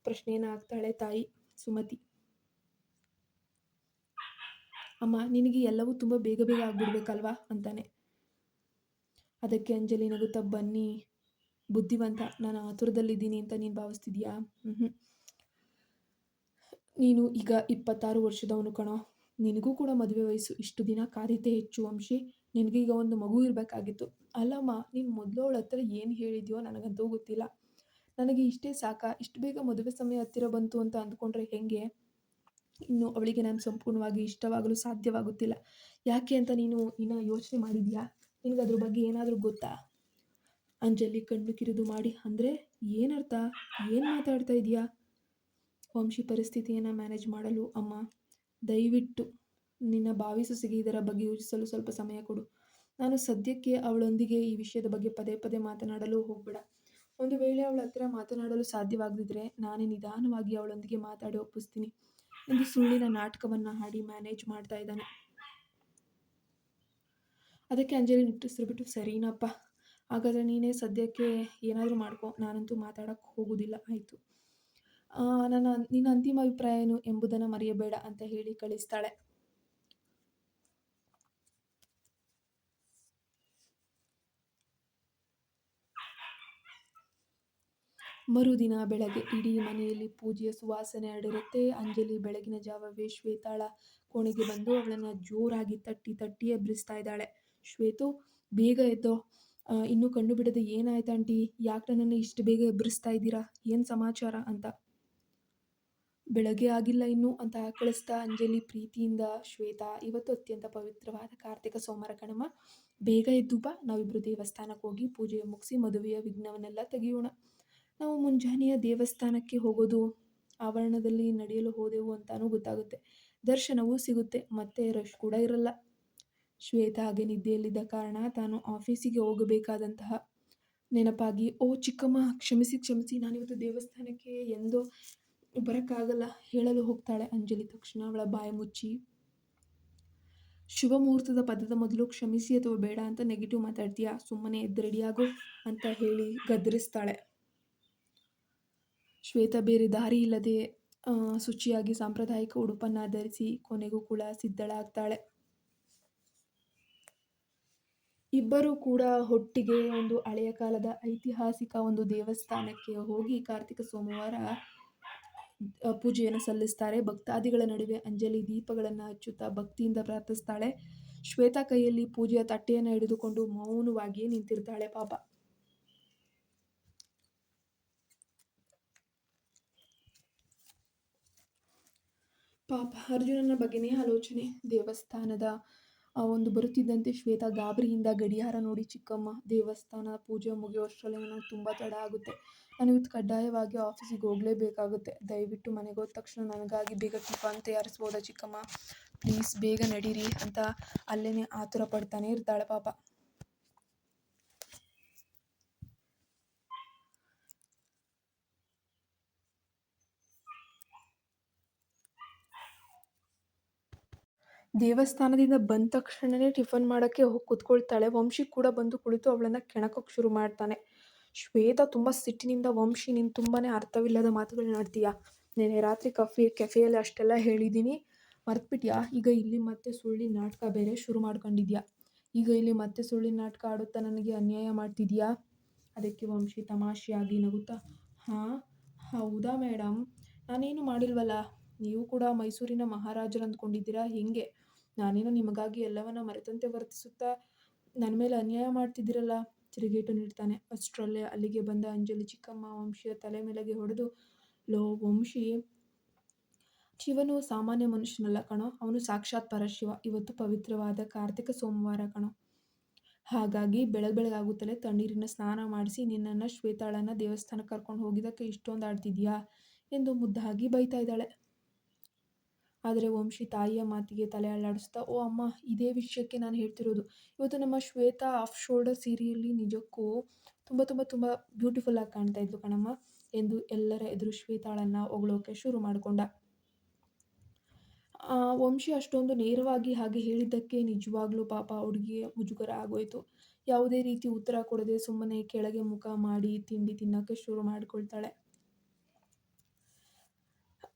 S1: ಪ್ರಶ್ನೆಯನ್ನು ಹಾಕ್ತಾಳೆ ತಾಯಿ ಸುಮತಿ. ಅಮ್ಮ, ನಿನಗೆ ಎಲ್ಲವೂ ತುಂಬ ಬೇಗ ಆಗ್ಬಿಡ್ಬೇಕಲ್ವಾ ಅಂತಾನೆ. ಅದಕ್ಕೆ ಅಂಜಲಿ ನಗುತ್ತಾ, ಬನ್ನಿ ಬುದ್ಧಿವಂತ, ನಾನು ಆತುರದಲ್ಲಿದ್ದೀನಿ ಅಂತ ನೀನು ಭಾವಿಸ್ತಿದ್ಯಾ? ನೀನು ಈಗ 26 ವರ್ಷದವನು ಕಣೋ, ನಿನಗೂ ಕೂಡ ಮದುವೆ ವಯಸ್ಸು. ಇಷ್ಟು ದಿನ ಕಾದಿದ್ದೇ ಹೆಚ್ಚು ವಂಶಿ, ನಿನಗೀಗ ಒಂದು ಮಗು ಇರಬೇಕಾಗಿತ್ತು. ಅಲ್ಲಮ್ಮ, ನೀನು ಮೊದಲು ಅವಳ ಹತ್ರ ಏನು ಹೇಳಿದ್ಯೋ ನನಗಂತೂ ಗೊತ್ತಿಲ್ಲ. ನನಗೆ ಇಷ್ಟೇ ಸಾಕಾ, ಇಷ್ಟು ಬೇಗ ಮದುವೆ ಸಮಯ ಹತ್ತಿರ ಬಂತು ಅಂತ ಅಂದ್ಕೊಂಡ್ರೆ ಹೇಗೆ? ಇನ್ನು ಅವಳಿಗೆ ನಾನು ಸಂಪೂರ್ಣವಾಗಿ ಇಷ್ಟವಾಗಲು ಸಾಧ್ಯವಾಗುತ್ತಿಲ್ಲ. ಯಾಕೆ ಅಂತ ನೀನು ಇನ್ನೂ ಯೋಚನೆ ಮಾಡಿದ್ಯಾ? ನಿನಗೆ ಅದ್ರ ಬಗ್ಗೆ ಏನಾದರೂ ಗೊತ್ತಾ? ಅಂಜಲಿ ಕಣ್ಣು ಕಿರಿದು ಮಾಡಿ, ಅಂದರೆ ಏನರ್ಥ, ಏನು ಮಾತಾಡ್ತಾ ಇದೆಯಾ? ವಂಶಿ ಪರಿಸ್ಥಿತಿಯನ್ನು ಮ್ಯಾನೇಜ್ ಮಾಡಲು, ಅಮ್ಮ ದಯವಿಟ್ಟು ನಿನ್ನ ಭಾವಿ ಸೊಸೆಗೆ ಇದರ ಬಗ್ಗೆ ಯೋಚಿಸಲು ಸ್ವಲ್ಪ ಸಮಯ ಕೊಡು. ನಾನು ಸದ್ಯಕ್ಕೆ ಅವಳೊಂದಿಗೆ ಈ ವಿಷಯದ ಬಗ್ಗೆ ಪದೇ ಮಾತನಾಡಲು ಹೋಗಬೇಡ. ಒಂದು ವೇಳೆ ಅವಳ ಹತ್ರ ಮಾತನಾಡಲು ಸಾಧ್ಯವಾಗದಿದ್ದರೆ ನಾನೇ ನಿಧಾನವಾಗಿ ಅವಳೊಂದಿಗೆ ಮಾತಾಡಿ ಒಪ್ಪಿಸ್ತೀನಿ ಎಂದು ಸುಳ್ಳಿನ ನಾಟಕವನ್ನು ಆಡಿ ಮ್ಯಾನೇಜ್ ಮಾಡ್ತಾ ಇದ್ದಾನೆ. ಅದಕ್ಕೆ ಅಂಜಲಿ ನಿಟ್ಟುಸಿರು ಬಿಟ್ಟು, ಸರಿನಪ್ಪ, ಹಾಗಾದರೆ ನೀನೇ ಸದ್ಯಕ್ಕೆ ಏನಾದರೂ ಮಾಡ್ಕೊ, ನಾನಂತೂ ಮಾತಾಡೋಕ್ಕೆ ಹೋಗೋದಿಲ್ಲ, ಆಯಿತು. ನಿನ್ನ ಅಂತಿಮ ಅಭಿಪ್ರಾಯ ಏನು ಎಂಬುದನ್ನು ಮರೆಯಬೇಡ ಅಂತ ಹೇಳಿ ಕಳಿಸ್ತಾಳೆ. ಮರುದಿನ ಬೆಳಗ್ಗೆ ಇಡೀ ಮನೆಯಲ್ಲಿ ಪೂಜೆಯ ಸುವಾಸನೆ ಹರಡಿರುತ್ತೆ. ಅಂಜಲಿ ಬೆಳಗಿನ ಜಾವವೇ ಶ್ವೇತಾಳ ಕೋಣೆಗೆ ಬಂದು ಅವಳನ್ನು ಜೋರಾಗಿ ತಟ್ಟಿ ತಟ್ಟಿ ಎಬ್ಬಿಸ್ತಾ ಇದ್ದಾಳೆ. ಶ್ವೇತು, ಬೇಗ ಎದ್ದೋ, ಇನ್ನೂ ಕಣ್ಣು ಬಿಡದೆ ಏನಾಯ್ತು ಆಂಟಿ, ಯಾಕೆ ನನ್ನನ್ನು ಇಷ್ಟು ಬೇಗ ಎಬ್ಬರಿಸ್ತಾ ಇದ್ದೀರಾ, ಏನು ಸಮಾಚಾರ ಅಂತ. ಬೆಳಗ್ಗೆ ಆಗಿಲ್ಲ ಇನ್ನು ಅಂತ ಕಳಿಸ್ತಾ ಅಂಜಲಿ ಪ್ರೀತಿಯಿಂದ, ಶ್ವೇತಾ, ಇವತ್ತು ಅತ್ಯಂತ ಪವಿತ್ರವಾದ ಕಾರ್ತಿಕ ಸೋಮವಾರ ಕಣಮ್ಮ, ಬೇಗ ಎದ್ದು ಬಾ, ನಾವಿಬ್ಬರು ದೇವಸ್ಥಾನಕ್ಕೆ ಹೋಗಿ ಪೂಜೆ ಮುಗಿಸಿ ಮದುವೆಯ ವಿಘ್ನವನ್ನೆಲ್ಲ ತೆಗೆಯೋಣ. ನಾವು ಮುಂಜಾನೆಯ ದೇವಸ್ಥಾನಕ್ಕೆ ಹೋಗೋದು, ಆವರಣದಲ್ಲಿ ನಡೆಯಲು ಹೋದೆವು ಅಂತಾನೂ ಗೊತ್ತಾಗುತ್ತೆ, ದರ್ಶನವೂ ಸಿಗುತ್ತೆ, ಮತ್ತೆ ರಶ್ ಕೂಡ ಇರಲ್ಲ. ಶ್ವೇತಾ ಹಾಗೆ ನಿದ್ದೆಯಲ್ಲಿದ್ದ ಕಾರಣ ತಾನು ಆಫೀಸಿಗೆ ಹೋಗಬೇಕಾದಂತಹ ನೆನಪಾಗಿ, ಓ ಚಿಕ್ಕಮ್ಮ, ಕ್ಷಮಿಸಿ ಕ್ಷಮಿಸಿ, ನಾನಿವತ್ತು ದೇವಸ್ಥಾನಕ್ಕೆ ಎಂದೋ ಬರೋಕ್ಕಾಗಲ್ಲ ಹೇಳಲು ಹೋಗ್ತಾಳೆ ಅಂಜಲಿ. ತಕ್ಷಣ ಅವಳ ಬಾಯಿ ಮುಚ್ಚಿ, ಶುಭ ಮುಹೂರ್ತದ ಪದದ ಮೊದಲು ಕ್ಷಮಿಸಿ ಅಥವಾ ಬೇಡ ಅಂತ ನೆಗೆಟಿವ್ ಮಾತಾಡ್ತೀಯಾ, ಸುಮ್ಮನೆ ಎದ್ದು ರೆಡಿಯಾಗು ಅಂತ ಹೇಳಿ ಗದರಿಸ್ತಾಳೆ. ಶ್ವೇತಾ ಬೇರೆ ದಾರಿ ಇಲ್ಲದೆ ಶುಚಿಯಾಗಿ ಸಾಂಪ್ರದಾಯಿಕ ಉಡುಪನ್ನು ಧರಿಸಿ ಕೊನೆಗೂ ಕೂಡ ಸಿದ್ಧಳಾಗ್ತಾಳೆ. ಇಬ್ಬರೂ ಕೂಡ ಒಟ್ಟಿಗೆ ಒಂದು ಹಳೆಯ ಕಾಲದ ಐತಿಹಾಸಿಕ ಒಂದು ದೇವಸ್ಥಾನಕ್ಕೆ ಹೋಗಿ ಕಾರ್ತಿಕ ಸೋಮವಾರ ಪೂಜೆಯನ್ನು ಸಲ್ಲಿಸ್ತಾರೆ. ಭಕ್ತಾದಿಗಳ ನಡುವೆ ಅಂಜಲಿ ದೀಪಗಳನ್ನು ಹಚ್ಚುತ್ತಾ ಭಕ್ತಿಯಿಂದ ಪ್ರಾರ್ಥಿಸ್ತಾಳೆ. ಶ್ವೇತಾ ಕೈಯಲ್ಲಿ ಪೂಜೆಯ ತಟ್ಟೆಯನ್ನು ಹಿಡಿದುಕೊಂಡು ಮೌನವಾಗಿಯೇ ನಿಂತಿರ್ತಾಳೆ. ಪಾಪ ಅರ್ಜುನನ ಬಗ್ಗೆನೇ ಆಲೋಚನೆ. ದೇವಸ್ಥಾನದ ಒಂದು ಬರುತ್ತಿದ್ದಂತೆ ಶ್ವೇತಾ ಗಾಬರಿಯಿಂದ ಗಡಿಯಾರ ನೋಡಿ, ಚಿಕ್ಕಮ್ಮ, ದೇವಸ್ಥಾನ ಪೂಜೆ ಮುಗಿಯುವಷ್ಟರಲ್ಲಿ ನನಗೆ ತುಂಬ ತಡ ಆಗುತ್ತೆ, ನಾನು ಇವತ್ತು ಕಡ್ಡಾಯವಾಗಿ ಆಫೀಸಿಗೆ ಹೋಗಲೇಬೇಕಾಗುತ್ತೆ, ದಯವಿಟ್ಟು ಮನೆಗೆ ಹೋದ ತಕ್ಷಣ ನನಗಾಗಿ ಬೇಗ ಟಿಫನ್ ತಯಾರಿಸ್ಬೋದಾ ಚಿಕ್ಕಮ್ಮ, ಪ್ಲೀಸ್ ಬೇಗ ನಡೀರಿ ಅಂತ ಅಲ್ಲೇ ಆತುರ ಪಡ್ತಾನೆ ಇರ್ತಾಳೆ. ಪಾಪ ದೇವಸ್ಥಾನದಿಂದ ಬಂದ ತಕ್ಷಣವೇ ಟಿಫನ್ ಮಾಡೋಕ್ಕೆ ಹೋಗಿ ಕೂತ್ಕೊಳ್ತಾಳೆ. ವಂಶಿ ಕೂಡ ಬಂದು ಕುಳಿತು ಅವಳನ್ನು ಕೆಣಕೋಕ್ಕೆ ಶುರು ಮಾಡ್ತಾನೆ. ಶ್ವೇತಾ ತುಂಬ ಸಿಟ್ಟಿನಿಂದ, ವಂಶಿ, ನೀನು ತುಂಬಾ ಅರ್ಥವಿಲ್ಲದ ಮಾತುಗಳನ್ನ ಆಡ್ತೀಯಾ, ನೆನ್ನೆ ರಾತ್ರಿ ಕೆಫೆಯಲ್ಲಿ ಅಷ್ಟೆಲ್ಲ ಹೇಳಿದ್ದೀನಿ ಮರ್ತ್ಬಿಟ್ಯಾ, ಈಗ ಇಲ್ಲಿ ಮತ್ತೆ ಸುಳ್ಳಿನ ನಾಟಕ ಬೇರೆ ಶುರು ಮಾಡ್ಕೊಂಡಿದ್ಯಾ, ಈಗ ಇಲ್ಲಿ ಮತ್ತೆ ಸುಳ್ಳಿನ ನಾಟಕ ಆಡುತ್ತಾ ನನಗೆ ಅನ್ಯಾಯ ಮಾಡ್ತಿದ್ಯಾ. ಅದಕ್ಕೆ ವಂಶಿ ತಮಾಷೆಯಾಗಿ ನಗುತ್ತಾ, ಹಾಂ ಹೌದಾ ಮೇಡಮ್, ನಾನೇನು ಮಾಡಿಲ್ವಲ್ಲ, ನೀವು ಕೂಡ ಮೈಸೂರಿನ ಮಹಾರಾಜರು ಅಂದ್ಕೊಂಡಿದ್ದೀರಾ ಹೆಂಗೆ, ನಾನೇನು ನಿಮಗಾಗಿ ಎಲ್ಲವನ್ನ ಮರೆತಂತೆ ವರ್ತಿಸುತ್ತಾ ನನ್ನ ಮೇಲೆ ಅನ್ಯಾಯ ಮಾಡ್ತಿದ್ದೀರಲ್ಲ, ತಿರುಗೇಟು ನೀಡ್ತಾನೆ. ಅಷ್ಟರಲ್ಲೇ ಅಲ್ಲಿಗೆ ಬಂದ ಅಂಜಲಿ ಚಿಕ್ಕಮ್ಮ ವಂಶಿಯ ತಲೆ ಮೇಲೆಗೆ ಹೊಡೆದು, ಲೋ ವಂಶಿ, ಶಿವನು ಸಾಮಾನ್ಯ ಮನುಷ್ಯನಲ್ಲ ಕಣೋ, ಅವನು ಸಾಕ್ಷಾತ್ ಪರಶಿವ, ಇವತ್ತು ಪವಿತ್ರವಾದ ಕಾರ್ತಿಕ ಸೋಮವಾರ ಕಣೋ, ಹಾಗಾಗಿ ಬೆಳಗಾಗುತ್ತಲೇ ತಣ್ಣೀರಿನ ಸ್ನಾನ ಮಾಡಿಸಿ ನಿನ್ನನ್ನು ಶ್ವೇತಾಳನ್ನು ದೇವಸ್ಥಾನಕ್ಕೆ ಕರ್ಕೊಂಡು ಹೋಗಿದ್ದಕ್ಕೆ ಇಷ್ಟೊಂದು ಆಡ್ತಿದ್ಯಾ ಎಂದು ಮುದ್ದಾಗಿ ಬೈತಾ ಇದ್ದಾಳೆ. ಆದರೆ ವಂಶಿ ತಾಯಿಯ ಮಾತಿಗೆ ತಲೆ ಅಲ್ಲಾಡಿಸ್ತಾ, ಓ ಅಮ್ಮ, ಇದೇ ವಿಷಯಕ್ಕೆ ನಾನು ಹೇಳ್ತಿರೋದು, ಇವತ್ತು ನಮ್ಮ ಶ್ವೇತಾ ಆಫ್ ಶೋಲ್ಡರ್ ಸೀರೆಯಲ್ಲಿ ನಿಜಕ್ಕೂ ತುಂಬ ತುಂಬ ತುಂಬ ಬ್ಯೂಟಿಫುಲ್ ಆಗಿ ಕಾಣ್ತಾ ಇದ್ಲು ಕಣಮ್ಮ ಎಂದು ಎಲ್ಲರ ಎದುರು ಶ್ವೇತಾಳನ್ನು ಹೊಗಳೋಕೆ ಶುರು ಮಾಡಿಕೊಂಡ. ವಂಶಿ ಅಷ್ಟೊಂದು ನೇರವಾಗಿ ಹಾಗೆ ಹೇಳಿದ್ದಕ್ಕೆ ನಿಜವಾಗ್ಲೂ ಪಾಪ ಹುಡುಗಿಗೆ ಮುಜುಗರ ಆಗೋಯ್ತು. ಯಾವುದೇ ರೀತಿ ಉತ್ತರ ಕೊಡದೆ ಸುಮ್ಮನೆ ಕೆಳಗೆ ಮುಖ ಮಾಡಿ ತಿಂಡಿ ತಿನ್ನೋಕ್ಕೆ ಶುರು ಮಾಡಿಕೊಳ್ತಾಳೆ.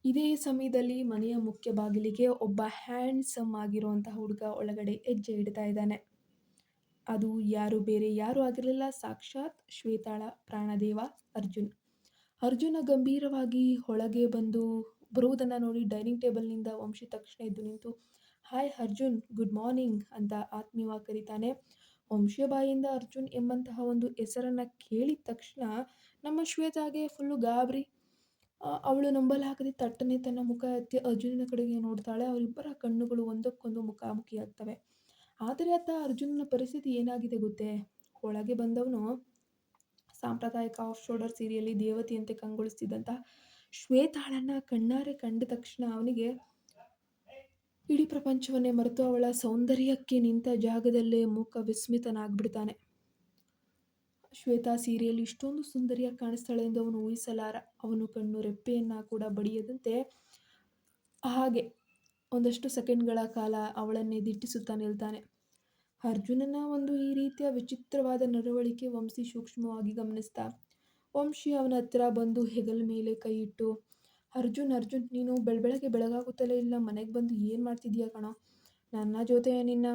S1: ಇದೇ ಸಮಯದಲ್ಲಿ ಮನೆಯ ಮುಖ್ಯ ಬಾಗಿಲಿಗೆ ಒಬ್ಬ ಹ್ಯಾಂಡ್ಸಮ್ ಆಗಿರುವಂತಹ ಹುಡುಗ ಒಳಗಡೆ ಹೆಜ್ಜೆ ಇಡ್ತಾ ಇದ್ದಾನೆ. ಅದು ಬೇರೆ ಯಾರು ಆಗಿರಲಿಲ್ಲ, ಸಾಕ್ಷಾತ್ ಶ್ವೇತಾಳ ಪ್ರಾಣದೇವ ಅರ್ಜುನ್. ಅರ್ಜುನ ಗಂಭೀರವಾಗಿ ಒಳಗೆ ಬರುವುದನ್ನು ನೋಡಿ ಡೈನಿಂಗ್ ಟೇಬಲ್ನಿಂದ ವಂಶಿ ತಕ್ಷಣ ಎದ್ದು ನಿಂತು, ಹಾಯ್ ಅರ್ಜುನ್, ಗುಡ್ ಮಾರ್ನಿಂಗ್ ಅಂತ ಆತ್ಮೀಯವಾಗಿ ಕರೀತಾನೆ. ವಂಶಿಯ ಬಾಯಿಂದ ಅರ್ಜುನ್ ಎಂಬಂತಹ ಒಂದು ಹೆಸರನ್ನು ಕೇಳಿದ ತಕ್ಷಣ ನಮ್ಮ ಶ್ವೇತಾಗೆ ಫುಲ್ಲು ಗಾಬರಿ. ಅವಳು ನಂಬಲಾಗದೆ ತಟ್ಟನೆ ತನ್ನ ಮುಖ ಎತ್ತಿ ಅರ್ಜುನನ ಕಡೆಗೆ ನೋಡ್ತಾಳೆ. ಅವರಿಬ್ಬರ ಕಣ್ಣುಗಳು ಒಂದಕ್ಕೊಂದು ಮುಖಾಮುಖಿಯಾಗ್ತವೆ. ಆದರೆ ಅರ್ಜುನನ ಪರಿಸ್ಥಿತಿ ಏನಾಗಿದೆ ಗೊತ್ತೇ, ಒಳಗೆ ಬಂದವನು ಸಾಂಪ್ರದಾಯಿಕ ಆಫ್ ಶೋಲ್ಡರ್ ಸೀರೆಯಲ್ಲಿ ದೇವತೆಯಂತೆ ಕಂಗೊಳಿಸ್ತಿದ್ದಂತಹ ಶ್ವೇತಾಳನ್ನು ಕಣ್ಣಾರೆ ಕಂಡ ತಕ್ಷಣ ಅವನಿಗೆ ಇಡೀ ಪ್ರಪಂಚವನ್ನೇ ಮರೆತು ಅವಳ ಸೌಂದರ್ಯಕ್ಕೆ ನಿಂತ ಜಾಗದಲ್ಲೇ ಮೂಕ ವಿಸ್ಮಿತನಾಗ್ಬಿಡ್ತಾನೆ. ಶ್ವೇತಾ ಸೀರೆಯಲ್ಲಿ ಇಷ್ಟೊಂದು ಸುಂದರಿಯಾಗಿ ಕಾಣಿಸ್ತಾಳೆ ಎಂದು ಅವನು ಊಹಿಸಲಾರ. ಅವನು ಕಣ್ಣು ರೆಪ್ಪೆಯನ್ನು ಕೂಡ ಬಡಿಯದಂತೆ ಹಾಗೆ ಒಂದಷ್ಟು ಸೆಕೆಂಡ್ಗಳ ಕಾಲ ಅವಳನ್ನೇ ದಿಟ್ಟಿಸುತ್ತಾ ನಿಲ್ತಾನೆ. ಅರ್ಜುನನ ಒಂದು ಈ ರೀತಿಯ ವಿಚಿತ್ರವಾದ ನಡವಳಿಕೆ ವಂಶಿ ಸೂಕ್ಷ್ಮವಾಗಿ ಗಮನಿಸ್ತಾ, ವಂಶಿ ಅವನ ಹತ್ತಿರ ಬಂದು ಹೆಗಲ ಮೇಲೆ ಕೈ ಇಟ್ಟು, ಅರ್ಜುನ್ ನೀನು ಬೆಳಗ್ಗೆ ಬೆಳಗಾಗುತ್ತಲೇ ಇಲ್ಲ ಮನೆಗೆ ಬಂದು ಏನು ಮಾಡ್ತಿದ್ದೀಯ ಕಣೋ? ನನ್ನ ಜೊತೆ ನಿನ್ನ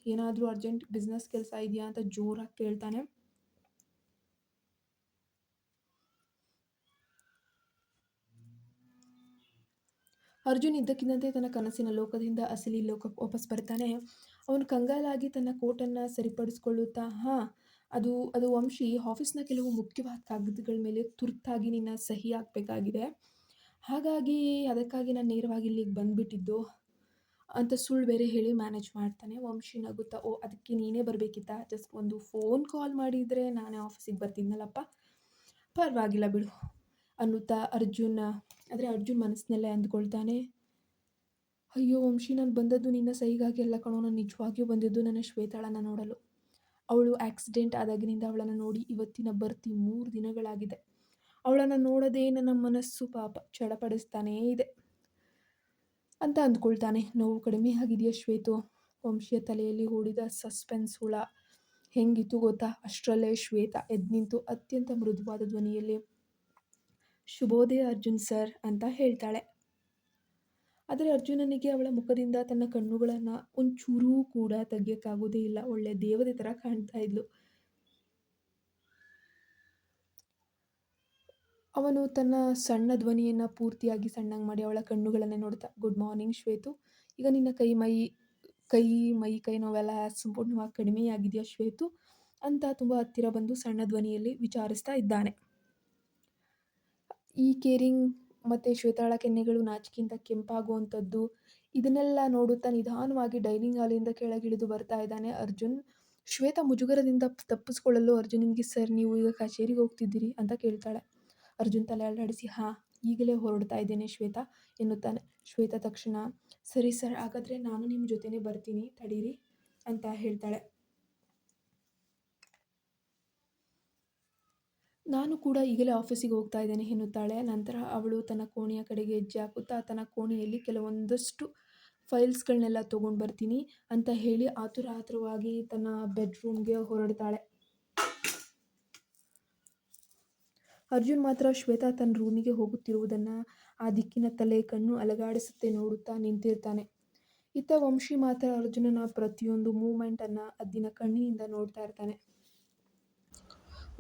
S1: ಏನಾದರೂ ಅರ್ಜೆಂಟ್ ಬಿಸ್ನೆಸ್ ಕೆಲಸ ಇದೆಯಾ ಅಂತ ಜೋರಾಗಿ ಕೇಳ್ತಾನೆ. ಅರ್ಜುನ್ ಇದ್ದಕ್ಕಿದ್ದಂತೆ ತನ್ನ ಕನಸಿನ ಲೋಕದಿಂದ ಅಸಲಿ ಲೋಕಕ್ಕೆ ವಾಪಸ್ ಬರ್ತಾನೆ. ಅವನು ಕಂಗಾಲಾಗಿ ತನ್ನ ಕೋಟನ್ನು ಸರಿಪಡಿಸ್ಕೊಳ್ಳುತ್ತಾ, ಹಾಂ, ಅದು ಅದು ವಂಶಿ, ಆಫೀಸ್ನ ಕೆಲವು ಮುಖ್ಯವಾದ ಕಾಗದಗಳ ಮೇಲೆ ತುರ್ತಾಗಿ ನಿನ್ನ ಸಹಿ ಹಾಕಬೇಕಾಗಿದೆ. ಹಾಗಾಗಿ ಅದಕ್ಕಾಗಿ ನಾನು ನೇರವಾಗಿ ಇಲ್ಲಿಗೆ ಬಂದುಬಿಟ್ಟಿದ್ದು ಅಂತ ಸುಳ್ಳು ಬೇರೆ ಹೇಳಿ ಮ್ಯಾನೇಜ್ ಮಾಡ್ತಾನೆ. ವಂಶಿ ನಗುತ್ತಾ, ಓ, ಅದಕ್ಕೆ ನೀನೇ ಬರಬೇಕಿತ್ತಾ? ಜಸ್ಟ್ ಒಂದು ಫೋನ್ ಕಾಲ್ ಮಾಡಿದರೆ ನಾನೇ ಆಫೀಸಿಗೆ ಬರ್ತಿದ್ನಲ್ಲಪ್ಪ, ಪರವಾಗಿಲ್ಲ ಬಿಡು ಅನ್ನುತ್ತಾ ಅರ್ಜುನ್ ಮನಸ್ಸಿನಲ್ಲೇ ಅಂದ್ಕೊಳ್ತಾನೆ. ಅಯ್ಯೋ ವಂಶಿ, ನಾನು ಬಂದದ್ದು ನಿನ್ನ ಸಹಿಗಾಗಿ ಅಲ್ಲ ಕಣೋ, ನಾನು ನಿಜವಾಗಿಯೂ ಬಂದಿದ್ದು ನನ್ನ ಶ್ವೇತಾಳನ್ನು ನೋಡಲು. ಅವಳು ಆಕ್ಸಿಡೆಂಟ್ ಆದಾಗಿನಿಂದ ಅವಳನ್ನು ನೋಡಿ ಇವತ್ತಿನ ಬರ್ತಿ 3 ದಿನಗಳಾಗಿದೆ. ಅವಳನ್ನು ನೋಡದೆ ನನ್ನ ಮನಸ್ಸು ಪಾಪ ಚಡಪಡಿಸ್ತಾನೇ ಇದೆ ಅಂತ ಅಂದ್ಕೊಳ್ತಾನೆ. ನೋವು ಕಡಿಮೆ ಆಗಿದೆಯಾ ಶ್ವೇತು? ವಂಶಿಯ ತಲೆಯಲ್ಲಿ ಹೂಡಿದ ಸಸ್ಪೆನ್ಸ್ ಹುಳ ಹೆಂಗಿತ್ತು ಗೊತ್ತಾ? ಅಷ್ಟರಲ್ಲೇ ಶ್ವೇತಾ ಎದ್ದು ನಿಂತು ಅತ್ಯಂತ ಮೃದುವಾದ ಧ್ವನಿಯಲ್ಲಿ, ಶುಭೋದಯ ಅರ್ಜುನ್ ಸರ್ ಅಂತ ಹೇಳ್ತಾಳೆ. ಆದರೆ ಅರ್ಜುನನಿಗೆ ಅವಳ ಮುಖದಿಂದ ತನ್ನ ಕಣ್ಣುಗಳನ್ನು ಒಂಚೂರೂ ಕೂಡ ತೆಗಿಯೋಕ್ಕಾಗೋದೇ ಇಲ್ಲ. ಒಳ್ಳೆ ದೇವತೆ ಥರ ಕಾಣ್ತಾ ಇದ್ಲು. ಅವನು ತನ್ನ ಸಣ್ಣ ಧ್ವನಿಯನ್ನು ಪೂರ್ತಿಯಾಗಿ ಸಣ್ಣಗೆ ಮಾಡಿ ಅವಳ ಕಣ್ಣುಗಳನ್ನೇ ನೋಡ್ತಾ, ಗುಡ್ ಮಾರ್ನಿಂಗ್ ಶ್ವೇತು, ಈಗ ನಿನ್ನ ಕೈ ನೋವೆಲ್ಲ ಸಂಪೂರ್ಣವಾಗಿ ಕಡಿಮೆಯಾಗಿದೆಯಾ ಶ್ವೇತು ಅಂತ ತುಂಬ ಹತ್ತಿರ ಬಂದು ಸಣ್ಣ ಧ್ವನಿಯಲ್ಲಿ ವಿಚಾರಿಸ್ತಾ ಇದ್ದಾನೆ. ಈ ಕೇರಿಂಗ್ ಮತ್ತು ಶ್ವೇತಾಳ ಕೆನ್ನೆಗಳು ನಾಚಿಕೆಯಿಂದ ಕೆಂಪಾಗುವಂಥದ್ದು, ಇದನ್ನೆಲ್ಲ ನೋಡುತ್ತಾ ನಿಧಾನವಾಗಿ ಡೈನಿಂಗ್ ಹಾಲಿಂದ ಕೆಳಗಿಳಿದು ಬರ್ತಾ ಇದ್ದಾನೆ ಅರ್ಜುನ್. ಶ್ವೇತಾ ಮುಜುಗರದಿಂದ ತಪ್ಪಿಸ್ಕೊಳ್ಳಲು ಅರ್ಜುನಿಗೆ, ಸರ್, ನೀವು ಈಗ ಕಚೇರಿಗೆ ಹೋಗ್ತಿದ್ದೀರಿ ಅಂತ ಕೇಳ್ತಾಳೆ. ಅರ್ಜುನ್ ತಲೆ ಅಲ್ಲಾಡಿಸಿ, ಹಾಂ, ಈಗಲೇ ಹೊರಡ್ತಾ ಇದ್ದೇನೆ ಶ್ವೇತಾ ಎನ್ನುತ್ತಾನೆ. ಶ್ವೇತಾ ತಕ್ಷಣ, ಸರಿ ಸರ್, ಹಾಗಾದರೆ ನಾನು ನಿಮ್ಮ ಜೊತೆನೇ ಬರ್ತೀನಿ, ತಡೀರಿ ಅಂತ ಹೇಳ್ತಾಳೆ. ನಾನು ಕೂಡ ಈಗಲೇ ಆಫೀಸಿಗೆ ಹೋಗ್ತಾ ಇದ್ದೇನೆ ಎನ್ನುತ್ತಾಳೆ. ನಂತರ ಅವಳು ತನ್ನ ಕೋಣೆಯ ಕಡೆಗೆ ಹೆಜ್ಜೆ ಹಾಕುತ್ತಾ, ತನ್ನ ಕೋಣೆಯಲ್ಲಿ ಕೆಲವೊಂದಷ್ಟು ಫೈಲ್ಸ್ಗಳನ್ನೆಲ್ಲ ತೊಗೊಂಡು ಬರ್ತೀನಿ ಅಂತ ಹೇಳಿ ಆತುರವಾಗಿ ತನ್ನ ಬೆಡ್ರೂಮ್ಗೆ ಹೊರಡ್ತಾಳೆ. ಅರ್ಜುನ್ ಮಾತ್ರ ಶ್ವೇತಾ ತನ್ನ ರೂಮಿಗೆ ಹೋಗುತ್ತಿರುವುದನ್ನು ಆ ದಿಕ್ಕಿನತ್ತಲೇ ಕಣ್ಣು ಅಲಗಾಡಿಸುತ್ತೆ ನೋಡುತ್ತಾ ನಿಂತಿರ್ತಾನೆ. ಇತ್ತ ವಂಶಿ ಮಾತ್ರ ಅರ್ಜುನನ ಪ್ರತಿಯೊಂದು ಮೂಮೆಂಟನ್ನು ಅದ್ದಿನ ಕಣ್ಣಿನಿಂದ ನೋಡ್ತಾ ಇರ್ತಾನೆ.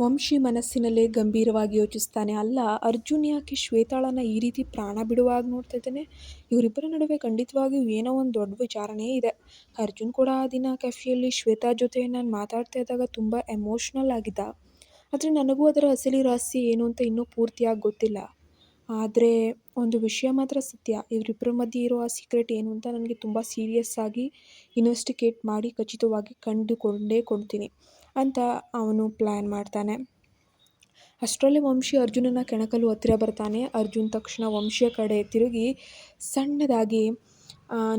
S1: ವಂಶಿ ಮನಸ್ಸಿನಲ್ಲೇ ಗಂಭೀರವಾಗಿ ಯೋಚಿಸ್ತಾನೆ, ಅಲ್ಲ, ಅರ್ಜುನ್ ಯಾಕೆ ಶ್ವೇತಾಳನ್ನು ಈ ರೀತಿ ಪ್ರಾಣ ಬಿಡುವಾಗ ನೋಡ್ತಾ ಇದ್ದಾನೆ? ಇವರಿಬ್ಬರ ನಡುವೆ ಖಂಡಿತವಾಗಿಯೂ ಏನೋ ಒಂದು ದೊಡ್ಡ ವಿಚಾರನೇ ಇದೆ. ಅರ್ಜುನ್ ಕೂಡ ಆ ದಿನ ಕೆಫೆಯಲ್ಲಿ ಶ್ವೇತಾ ಜೊತೆ ನಾನು ಮಾತಾಡ್ತಾ ಇದ್ದಾಗ ತುಂಬ ಎಮೋಷ್ನಲ್ ಆಗಿದ್ದ. ಆದರೆ ನನಗೂ ಅದರ ಅಸಲಿ ರಹಸ್ಯ ಏನು ಅಂತ ಇನ್ನೂ ಪೂರ್ತಿಯಾಗಿ ಗೊತ್ತಿಲ್ಲ. ಆದರೆ ಒಂದು ವಿಷಯ ಮಾತ್ರ ಸತ್ಯ, ಇವರಿಬ್ಬರ ಮಧ್ಯೆ ಇರೋ ಆ ಸೀಕ್ರೆಟ್ ಏನು ಅಂತ ನನಗೆ ತುಂಬ ಸೀರಿಯಸ್ ಆಗಿ ಇನ್ವೆಸ್ಟಿಗೇಟ್ ಮಾಡಿ ಖಚಿತವಾಗಿ ಕಂಡುಕೊಂಡೇ ಕೊಡ್ತೀನಿ ಅಂತ ಅವನು ಪ್ಲ್ಯಾನ್ ಮಾಡ್ತಾನೆ. ಅಷ್ಟರಲ್ಲಿ ವಂಶಿ ಅರ್ಜುನನ ಕೆಣಕಲು ಹತ್ತಿರ ಬರ್ತಾನೆ. ಅರ್ಜುನ್ ತಕ್ಷಣ ವಂಶಿಯ ಕಡೆ ತಿರುಗಿ ಸಣ್ಣದಾಗಿ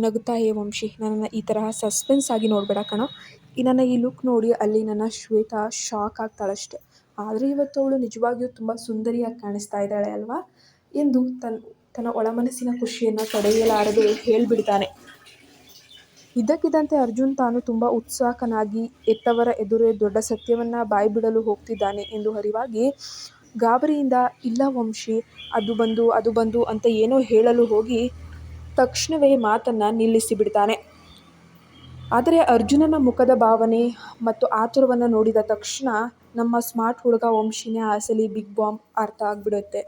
S1: ನಗುತ್ತಾ, ಹೇ ವಂಶಿ, ನನ್ನನ್ನು ಈ ತರಹ ಸಸ್ಪೆನ್ಸ್ ಆಗಿ ನೋಡಬೇಡ ಕಣೋ, ನನ್ನ ಈ ಲುಕ್ ನೋಡಿ ಅಲ್ಲಿ ನನ್ನ ಶ್ವೇತಾ ಶಾಕ್ ಆಗ್ತಾಳಷ್ಟೆ, ಆದರೆ ಇವತ್ತು ಅವಳು ನಿಜವಾಗಿಯೂ ತುಂಬ ಸುಂದರಿಯಾಗಿ ಕಾಣಿಸ್ತಾ ಇದ್ದಾಳೆ ಅಲ್ವಾ ಎಂದು ತನ್ನ ಒಳಮನಸ್ಸಿನ ಖುಷಿಯನ್ನು ತಡೆಯಲಾರದೆ ಹೇಳಿಬಿಡ್ತಾನೆ. ಇದ್ದಕ್ಕಿದ್ದಂತೆ ಅರ್ಜುನ್ ತಾನು ತುಂಬ ಉತ್ಸುಕನಾಗಿ ಎತ್ತವರ ಎದುರೇ ದೊಡ್ಡ ಸತ್ಯವನ್ನು ಬಾಯ್ಬಿಡಲು ಹೋಗ್ತಿದ್ದಾನೆ ಎಂದು ಅರಿವಾಗಿ ಗಾಬರಿಯಿಂದ, ಇಲ್ಲ ವಂಶಿ, ಅದು ಬಂದು ಅಂತ ಏನೋ ಹೇಳಲು ಹೋಗಿ ತಕ್ಷಣವೇ ಮಾತನ್ನು ನಿಲ್ಲಿಸಿಬಿಡ್ತಾನೆ. ಆದರೆ ಅರ್ಜುನನ ಮುಖದ ಭಾವನೆ ಮತ್ತು ಆತುರವನ್ನು ನೋಡಿದ ತಕ್ಷಣ ನಮ್ಮ ಸ್ಮಾರ್ಟ್ ಹುಡುಗ ವಂಶಿನೇ ಅಸಲಿ ಬಿಗ್ ಬಾಂಬ್ ಅರ್ಥ ಆಗಿಬಿಡುತ್ತೆ.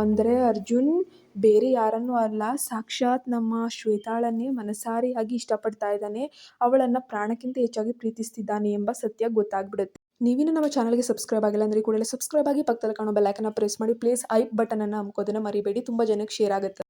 S1: ಅಂದರೆ ಅರ್ಜುನ್ ಬೇರೆ ಯಾರನ್ನೂ ಅಲ್ಲ, ಸಾಕ್ಷಾತ್ ನಮ್ಮ ಶ್ವೇತಾಳನ್ನೇ ಮನಸಾರೆಯಾಗಿ ಇಷ್ಟಪಡ್ತಾ ಇದ್ದಾನೆ, ಅವಳನ್ನು ಪ್ರಾಣಕ್ಕಿಂತ ಹೆಚ್ಚಾಗಿ ಪ್ರೀತಿಸ್ತಿದ್ದಾನೆ ಎಂಬ ಸತ್ಯ ಗೊತ್ತಾಗ್ಬಿಡುತ್ತೆ. ನೀವಿನ್ನು ನಮ್ಮ ಚಾನಲ್ಗೆ ಸಬ್ಸ್ಕ್ರೈಬ್ ಆಗಿಲ್ಲ ಅಂದರೆ ಕೂಡಲೇ ಸಬ್ಸ್ಕ್ರೈಬ್ ಆಗಿ, ಪಕ್ಕದಲ್ಲಿ ಕಾಣೋ ಬೆಲ್ ಐಕಾನ್ನ ಪ್ರೆಸ್ ಮಾಡಿ. ಪ್ಲೀಸ್ ಐಪ್ ಬಟನನ್ನು ಅಮ್ಕೋದನ್ನು ಮರಿಬೇಡಿ, ತುಂಬ ಜನಕ್ಕೆ ಶೇರ್ ಆಗುತ್ತೆ.